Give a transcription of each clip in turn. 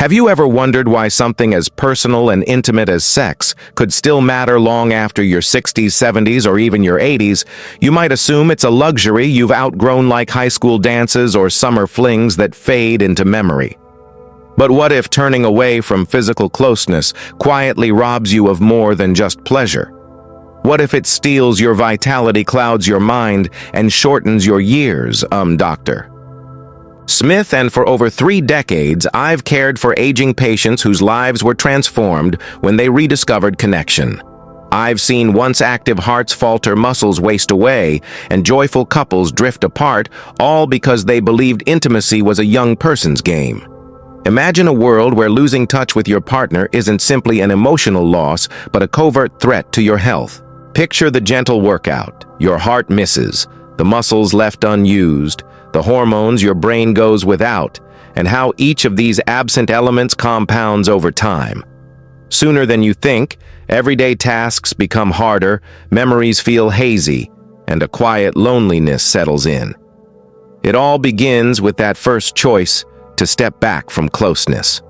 Have you ever wondered why something as personal and intimate as sex could still matter long after your 60s, 70s, or even your 80s? You might assume it's a luxury you've outgrown, like high school dances or summer flings that fade into memory. But what if turning away from physical closeness quietly robs you of more than just pleasure? What if it steals your vitality, clouds your mind, and shortens your years, doctor? Smith, and for over 3 decades, I've cared for aging patients whose lives were transformed when they rediscovered connection. I've seen once active hearts falter, muscles waste away, and joyful couples drift apart, all because they believed intimacy was a young person's game. Imagine a world where losing touch with your partner isn't simply an emotional loss, but a covert threat to your health. Picture the gentle workout your heart misses, the muscles left unused, the hormones your brain goes without, and how each of these absent elements compounds over time. Sooner than you think, everyday tasks become harder, memories feel hazy, and a quiet loneliness settles in. It all begins with that first choice to step back from closeness.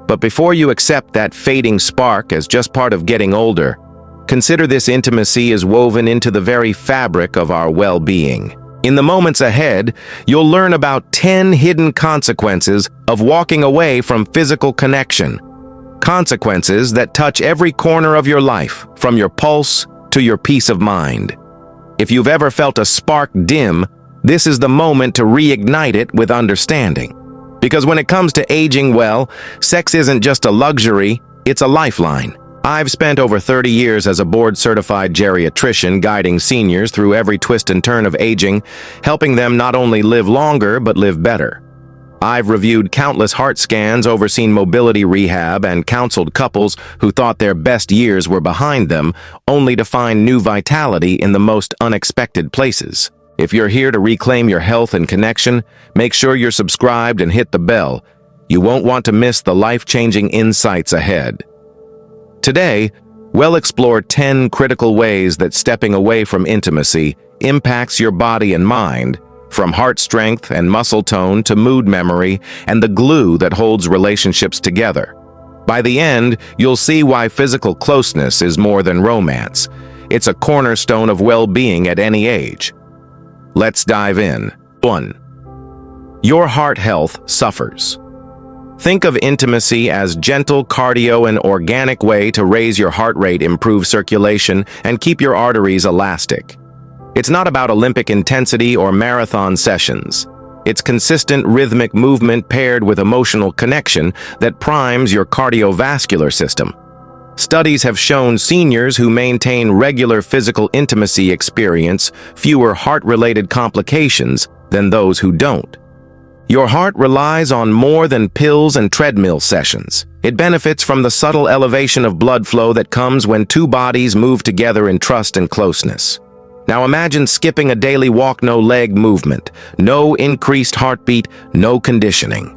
But before you accept that fading spark as just part of getting older, consider this: intimacy is woven into the very fabric of our well-being. In the moments ahead, you'll learn about 10 hidden consequences of walking away from physical connection. Consequences that touch every corner of your life, from your pulse to your peace of mind. If you've ever felt a spark dim, this is the moment to reignite it with understanding. Because when it comes to aging well, sex isn't just a luxury, it's a lifeline. I've spent over 30 years as a board-certified geriatrician guiding seniors through every twist and turn of aging, helping them not only live longer but live better. I've reviewed countless heart scans, overseen mobility rehab, and counseled couples who thought their best years were behind them, only to find new vitality in the most unexpected places. If you're here to reclaim your health and connection, make sure you're subscribed and hit the bell. You won't want to miss the life-changing insights ahead. Today, we'll explore 10 critical ways that stepping away from intimacy impacts your body and mind, from heart strength and muscle tone to mood memory and the glue that holds relationships together. By the end, you'll see why physical closeness is more than romance. It's a cornerstone of well-being at any age. Let's dive in. 1. Your heart health suffers. Think of intimacy as gentle cardio, an organic way to raise your heart rate, improve circulation, and keep your arteries elastic. It's not about Olympic intensity or marathon sessions. It's consistent rhythmic movement paired with emotional connection that primes your cardiovascular system. Studies have shown seniors who maintain regular physical intimacy experience fewer heart-related complications than those who don't. Your heart relies on more than pills and treadmill sessions. It benefits from the subtle elevation of blood flow that comes when two bodies move together in trust and closeness. Now imagine skipping a daily walk, no leg movement, no increased heartbeat, no conditioning.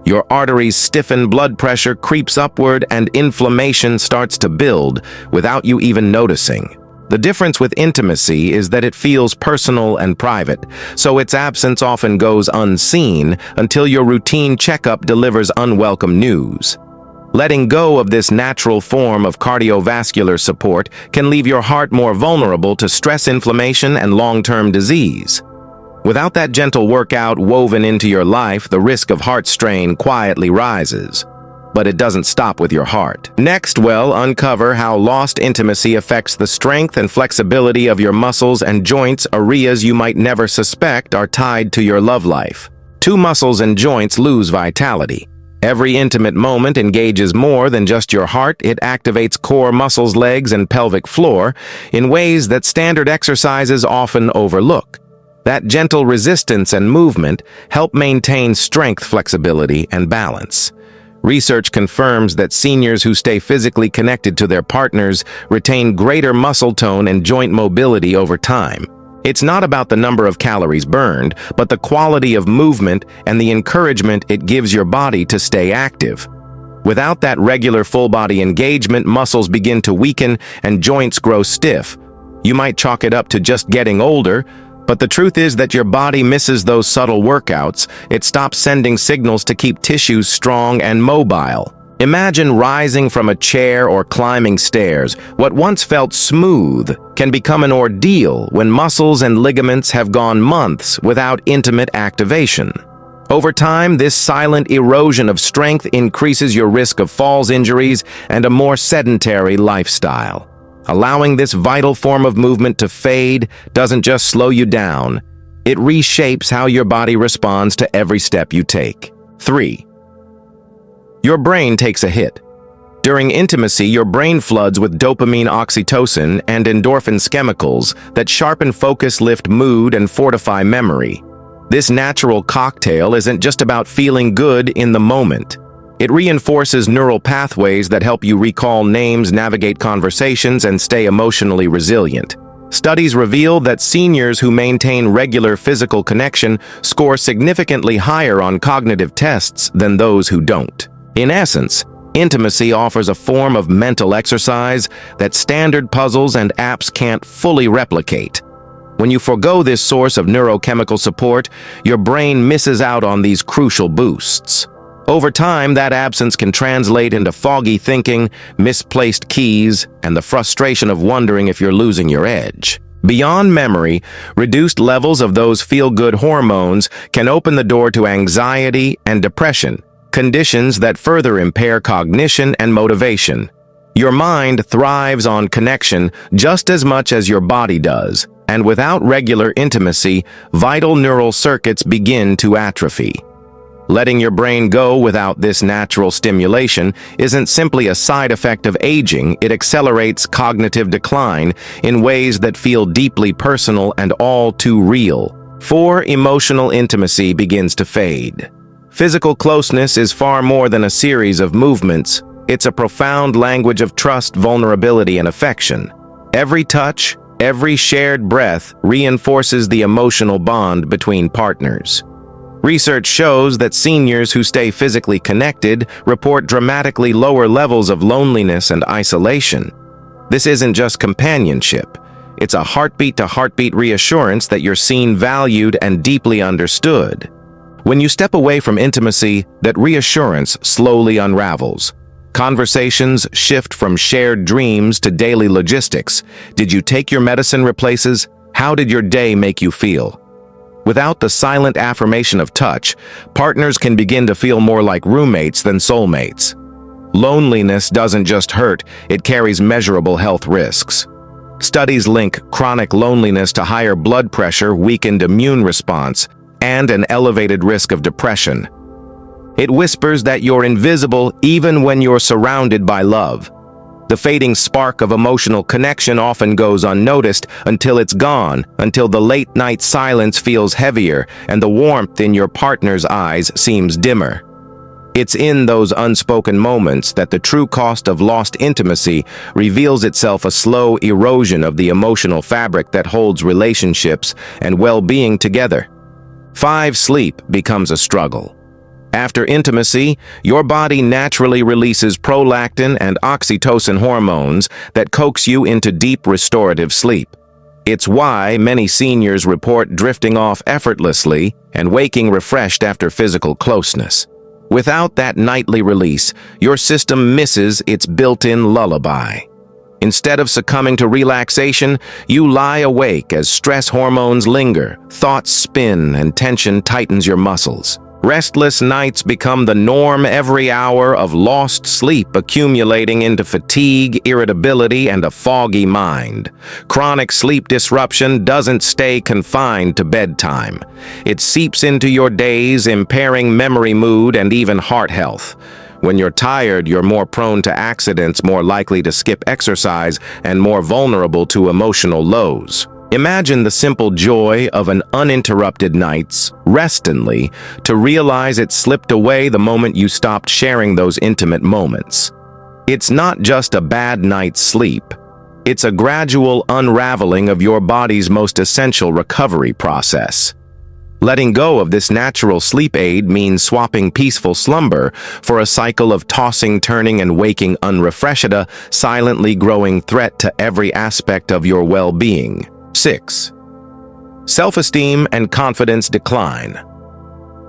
Your arteries stiffen, blood pressure creeps upward, and inflammation starts to build without you even noticing. The difference with intimacy is that it feels personal and private, so its absence often goes unseen until your routine checkup delivers unwelcome news. Letting go of this natural form of cardiovascular support can leave your heart more vulnerable to stress, inflammation, and long-term disease. Without that gentle workout woven into your life, the risk of heart strain quietly rises. But it doesn't stop with your heart. Next, we'll uncover how lost intimacy affects the strength and flexibility of your muscles and joints. Areas you might never suspect are tied to your love life. Two muscles and joints lose vitality. Every intimate moment engages more than just your heart. It activates core muscles, legs, and pelvic floor in ways that standard exercises often overlook. That gentle resistance and movement help maintain strength, flexibility, and balance. Research confirms that seniors who stay physically connected to their partners retain greater muscle tone and joint mobility over time. It's not about the number of calories burned, but the quality of movement and the encouragement it gives your body to stay active. Without that regular full-body engagement, muscles begin to weaken and joints grow stiff. You might chalk it up to just getting older, But the truth is that your body misses those subtle workouts. It stops sending signals to keep tissues strong and mobile. Imagine rising from a chair or climbing stairs. What once felt smooth can become an ordeal when muscles and ligaments have gone months without intimate activation. Over time, this silent erosion of strength increases your risk of falls injuries and a more sedentary lifestyle. Allowing this vital form of movement to fade doesn't just slow you down, it reshapes how your body responds to every step you take. 3. Your brain takes a hit. During intimacy, your brain floods with dopamine, oxytocin, and endorphins chemicals that sharpen focus, lift mood, and fortify memory. This natural cocktail isn't just about feeling good in the moment. It reinforces neural pathways that help you recall names, navigate conversations, and stay emotionally resilient. Studies reveal that seniors who maintain regular physical connection score significantly higher on cognitive tests than those who don't. In essence, intimacy offers a form of mental exercise that standard puzzles and apps can't fully replicate. When you forego this source of neurochemical support, your brain misses out on these crucial boosts. Over time, that absence can translate into foggy thinking, misplaced keys, and the frustration of wondering if you're losing your edge. Beyond memory, reduced levels of those feel-good hormones can open the door to anxiety and depression, conditions that further impair cognition and motivation. Your mind thrives on connection just as much as your body does, and without regular intimacy, vital neural circuits begin to atrophy. Letting your brain go without this natural stimulation isn't simply a side effect of aging, it accelerates cognitive decline in ways that feel deeply personal and all too real. 4. Emotional intimacy begins to fade. Physical closeness is far more than a series of movements. It's a profound language of trust, vulnerability, and affection. Every touch, every shared breath reinforces the emotional bond between partners. Research shows that seniors who stay physically connected report dramatically lower levels of loneliness and isolation. This isn't just companionship. It's a heartbeat-to-heartbeat reassurance that you're seen, valued, and deeply understood. When you step away from intimacy, that reassurance slowly unravels. Conversations shift from shared dreams to daily logistics. Did you take your medicine? Replaces, how did your day make you feel? Without the silent affirmation of touch, partners can begin to feel more like roommates than soulmates. Loneliness doesn't just hurt, it carries measurable health risks. Studies link chronic loneliness to higher blood pressure, weakened immune response, and an elevated risk of depression. It whispers that you're invisible even when you're surrounded by love. The fading spark of emotional connection often goes unnoticed until it's gone, until the late-night silence feels heavier and the warmth in your partner's eyes seems dimmer. It's in those unspoken moments that the true cost of lost intimacy reveals itself, a slow erosion of the emotional fabric that holds relationships and well-being together. 5. Sleep becomes a struggle. After intimacy, your body naturally releases prolactin and oxytocin hormones that coax you into deep restorative sleep. It's why many seniors report drifting off effortlessly and waking refreshed after physical closeness. Without that nightly release, your system misses its built-in lullaby. Instead of succumbing to relaxation, you lie awake as stress hormones linger, thoughts spin, and tension tightens your muscles. Restless nights become the norm, every hour of lost sleep accumulating into fatigue, irritability, and a foggy mind. Chronic sleep disruption doesn't stay confined to bedtime. It seeps into your days, impairing memory, mood, and even heart health. When you're tired, you're more prone to accidents, more likely to skip exercise, and more vulnerable to emotional lows. Imagine the simple joy of an uninterrupted night's rest, only to realize it slipped away the moment you stopped sharing those intimate moments. It's not just a bad night's sleep. It's a gradual unraveling of your body's most essential recovery process. Letting go of this natural sleep aid means swapping peaceful slumber for a cycle of tossing, turning, and waking unrefreshed, a silently growing threat to every aspect of your well-being. 6. Self-esteem and confidence decline.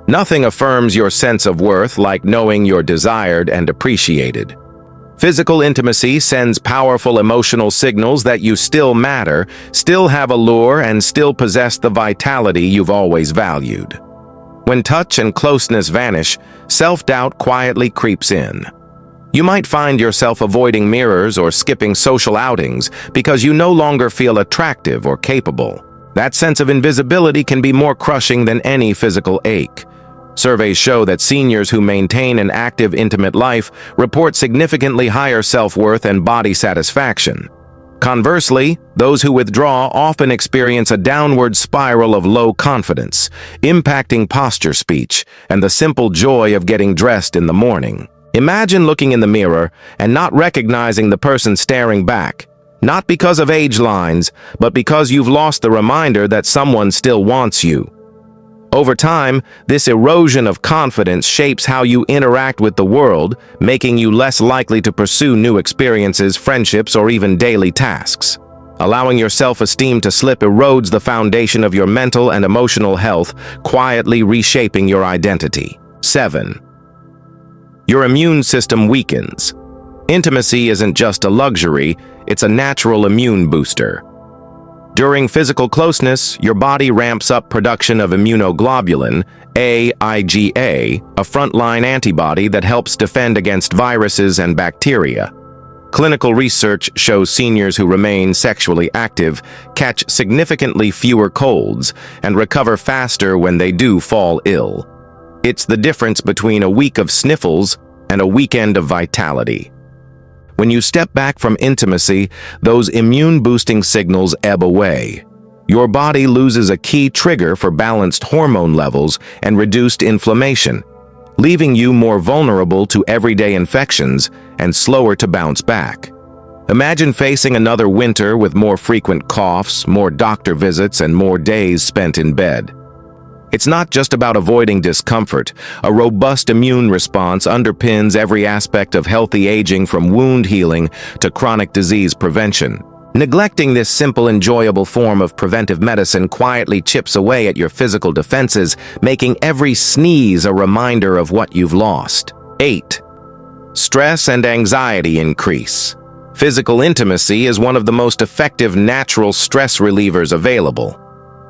Nothing affirms your sense of worth like knowing you're desired and appreciated. Physical intimacy sends powerful emotional signals that you still matter, still have allure, and still possess the vitality you've always valued. When touch and closeness vanish, self-doubt quietly creeps in. You might find yourself avoiding mirrors or skipping social outings because you no longer feel attractive or capable. That sense of invisibility can be more crushing than any physical ache. Surveys show that seniors who maintain an active, intimate life report significantly higher self-worth and body satisfaction. Conversely, those who withdraw often experience a downward spiral of low confidence, impacting posture, speech, and the simple joy of getting dressed in the morning. Imagine looking in the mirror and not recognizing the person staring back, not because of age lines, but because you've lost the reminder that someone still wants you. Over time, this erosion of confidence shapes how you interact with the world, making you less likely to pursue new experiences, friendships, or even daily tasks. Allowing your self-esteem to slip erodes the foundation of your mental and emotional health, quietly reshaping your identity. 7. Your immune system weakens. Intimacy isn't just a luxury, it's a natural immune booster. During physical closeness, your body ramps up production of immunoglobulin, IgA, a frontline antibody that helps defend against viruses and bacteria. Clinical research shows seniors who remain sexually active catch significantly fewer colds and recover faster when they do fall ill. It's the difference between a week of sniffles and a weekend of vitality. When you step back from intimacy, those immune-boosting signals ebb away. Your body loses a key trigger for balanced hormone levels and reduced inflammation, leaving you more vulnerable to everyday infections and slower to bounce back. Imagine facing another winter with more frequent coughs, more doctor visits, and more days spent in bed. It's not just about avoiding discomfort. A robust immune response underpins every aspect of healthy aging, from wound healing to chronic disease prevention. Neglecting this simple, enjoyable form of preventive medicine quietly chips away at your physical defenses, making every sneeze a reminder of what you've lost. 8. Stress and anxiety increase. Physical intimacy is one of the most effective natural stress relievers available.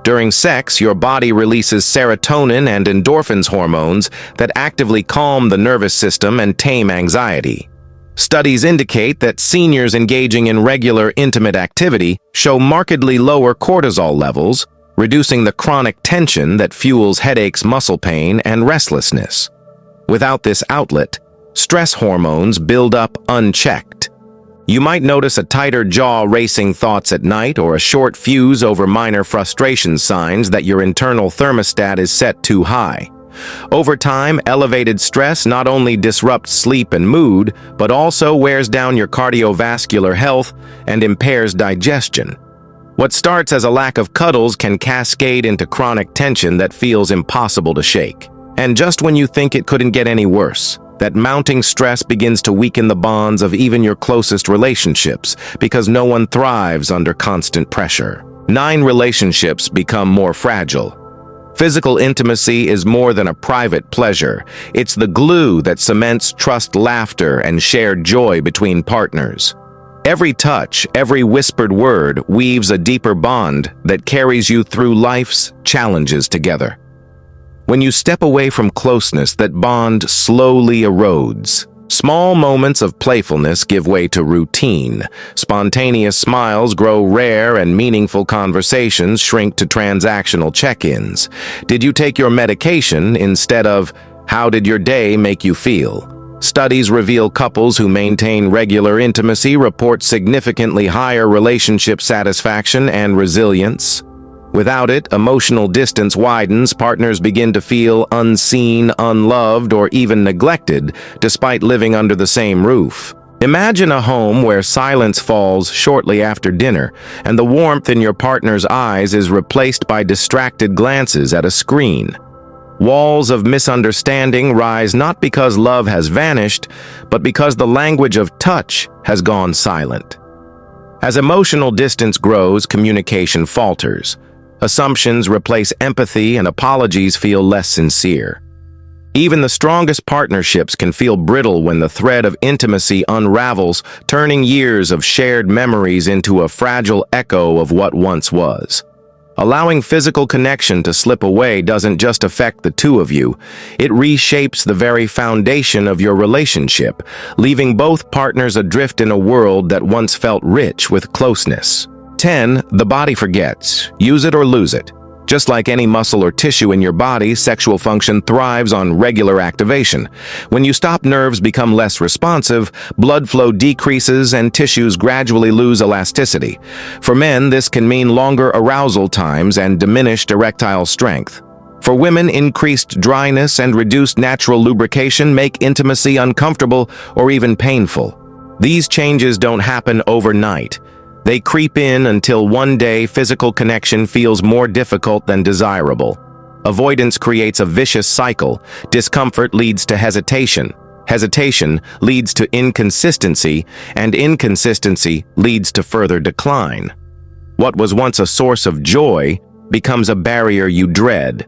During sex, your body releases serotonin and endorphins, hormones that actively calm the nervous system and tame anxiety. Studies indicate that seniors engaging in regular intimate activity show markedly lower cortisol levels, reducing the chronic tension that fuels headaches, muscle pain, and restlessness. Without this outlet, stress hormones build up unchecked. You might notice a tighter jaw, racing thoughts at night, or a short fuse over minor frustration, signs that your internal thermostat is set too high. Over time, elevated stress not only disrupts sleep and mood, but also wears down your cardiovascular health and impairs digestion. What starts as a lack of cuddles can cascade into chronic tension that feels impossible to shake. And just when you think it couldn't get any worse, that mounting stress begins to weaken the bonds of even your closest relationships, because no one thrives under constant pressure. 9. Relationships become more fragile. Physical intimacy is more than a private pleasure. It's the glue that cements trust, laughter, and shared joy between partners. Every touch, every whispered word weaves a deeper bond that carries you through life's challenges together. When you step away from closeness, that bond slowly erodes. Small moments of playfulness give way to routine. Spontaneous smiles grow rare, and meaningful conversations shrink to transactional check-ins. Did you take your medication instead of, how did your day make you feel? Studies reveal couples who maintain regular intimacy report significantly higher relationship satisfaction and resilience. Without it, emotional distance widens, partners begin to feel unseen, unloved, or even neglected, despite living under the same roof. Imagine a home where silence falls shortly after dinner, and the warmth in your partner's eyes is replaced by distracted glances at a screen. Walls of misunderstanding rise not because love has vanished, but because the language of touch has gone silent. As emotional distance grows, communication falters. Assumptions replace empathy and apologies feel less sincere. Even the strongest partnerships can feel brittle when the thread of intimacy unravels, turning years of shared memories into a fragile echo of what once was. Allowing physical connection to slip away doesn't just affect the two of you, it reshapes the very foundation of your relationship, leaving both partners adrift in a world that once felt rich with closeness. 10. The body forgets. Use it or lose it. Just like any muscle or tissue in your body, sexual function thrives on regular activation. When you stop, nerves become less responsive, blood flow decreases, and tissues gradually lose elasticity. For men, this can mean longer arousal times and diminished erectile strength. For women, increased dryness and reduced natural lubrication make intimacy uncomfortable or even painful. These changes don't happen overnight. They creep in until one day physical connection feels more difficult than desirable. Avoidance creates a vicious cycle. Discomfort leads to hesitation. Hesitation leads to inconsistency, and inconsistency leads to further decline. What was once a source of joy becomes a barrier you dread.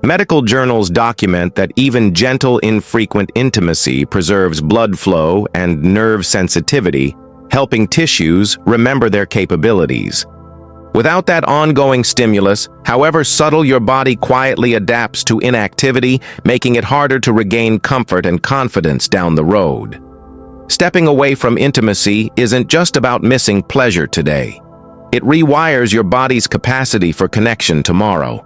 Medical journals document that even gentle, infrequent intimacy preserves blood flow and nerve sensitivity, helping tissues remember their capabilities. Without that ongoing stimulus, however subtle, your body quietly adapts to inactivity, making it harder to regain comfort and confidence down the road. Stepping away from intimacy isn't just about missing pleasure today. It rewires your body's capacity for connection tomorrow.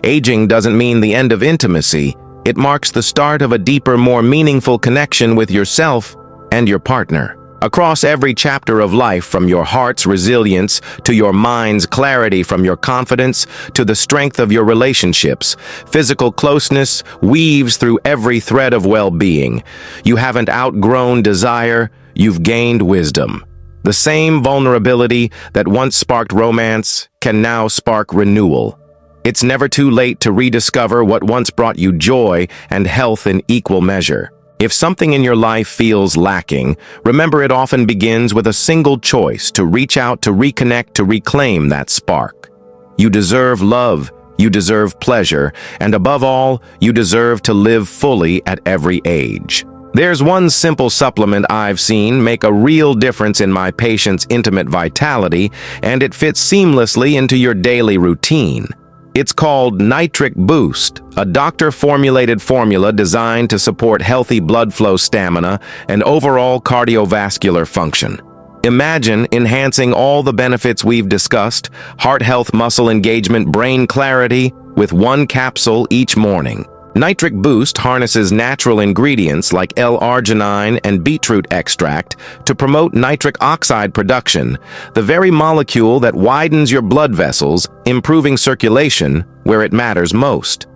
Aging doesn't mean the end of intimacy. It marks the start of a deeper, more meaningful connection with yourself and your partner. Across every chapter of life, from your heart's resilience to your mind's clarity, from your confidence to the strength of your relationships, physical closeness weaves through every thread of well-being. You haven't outgrown desire, you've gained wisdom. The same vulnerability that once sparked romance can now spark renewal. It's never too late to rediscover what once brought you joy and health in equal measure. If something in your life feels lacking, remember it often begins with a single choice: to reach out, to reconnect, to reclaim that spark. You deserve love, you deserve pleasure, and above all, you deserve to live fully at every age. There's one simple supplement I've seen make a real difference in my patients' intimate vitality, and it fits seamlessly into your daily routine. It's called Nitric Boost, a doctor-formulated formula designed to support healthy blood flow, stamina, and overall cardiovascular function. Imagine enhancing all the benefits we've discussed: heart health, muscle engagement, brain clarity, with one capsule each morning. Nitric Boost harnesses natural ingredients like L-arginine and beetroot extract to promote nitric oxide production, the very molecule that widens your blood vessels, improving circulation where it matters most.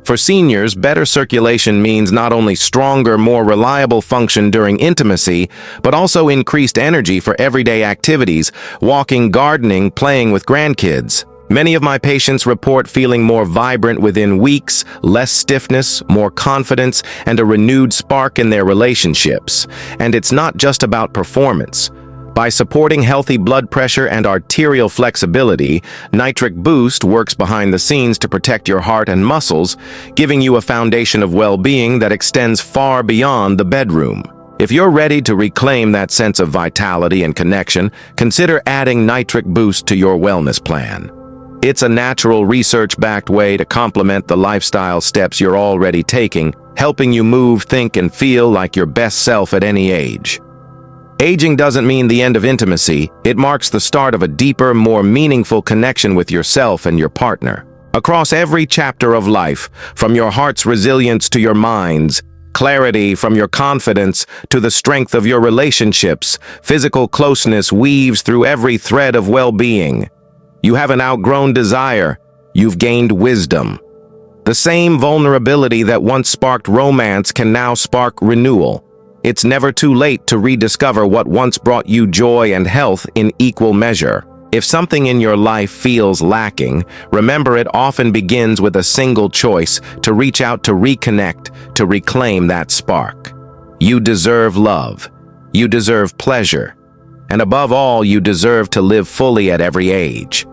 For seniors, better circulation means not only stronger, more reliable function during intimacy, but also increased energy for everyday activities: walking, gardening, playing with grandkids. Many of my patients report feeling more vibrant within weeks, less stiffness, more confidence, and a renewed spark in their relationships. And it's not just about performance. By supporting healthy blood pressure and arterial flexibility, Nitric Boost works behind the scenes to protect your heart and muscles, giving you a foundation of well-being that extends far beyond the bedroom. If you're ready to reclaim that sense of vitality and connection, consider adding Nitric Boost to your wellness plan. It's a natural, research-backed way to complement the lifestyle steps you're already taking, helping you move, think, and feel like your best self at any age. Aging doesn't mean the end of intimacy. It marks the start of a deeper, more meaningful connection with yourself and your partner. Across every chapter of life, from your heart's resilience to your mind's clarity, from your confidence to the strength of your relationships, physical closeness weaves through every thread of well-being. You haven't outgrown desire, you've gained wisdom. The same vulnerability that once sparked romance can now spark renewal. It's never too late to rediscover what once brought you joy and health in equal measure. If something in your life feels lacking, remember it often begins with a single choice: to reach out, to reconnect, to reclaim that spark. You deserve love. You deserve pleasure. And above all, you deserve to live fully at every age.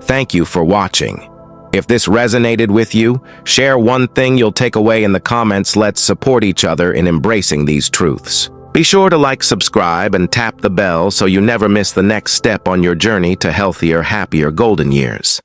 Thank you for watching. If this resonated with you, share one thing you'll take away in the comments. Let's support each other in embracing these truths. Be sure to like, subscribe, and tap the bell so you never miss the next step on your journey to healthier, happier golden years.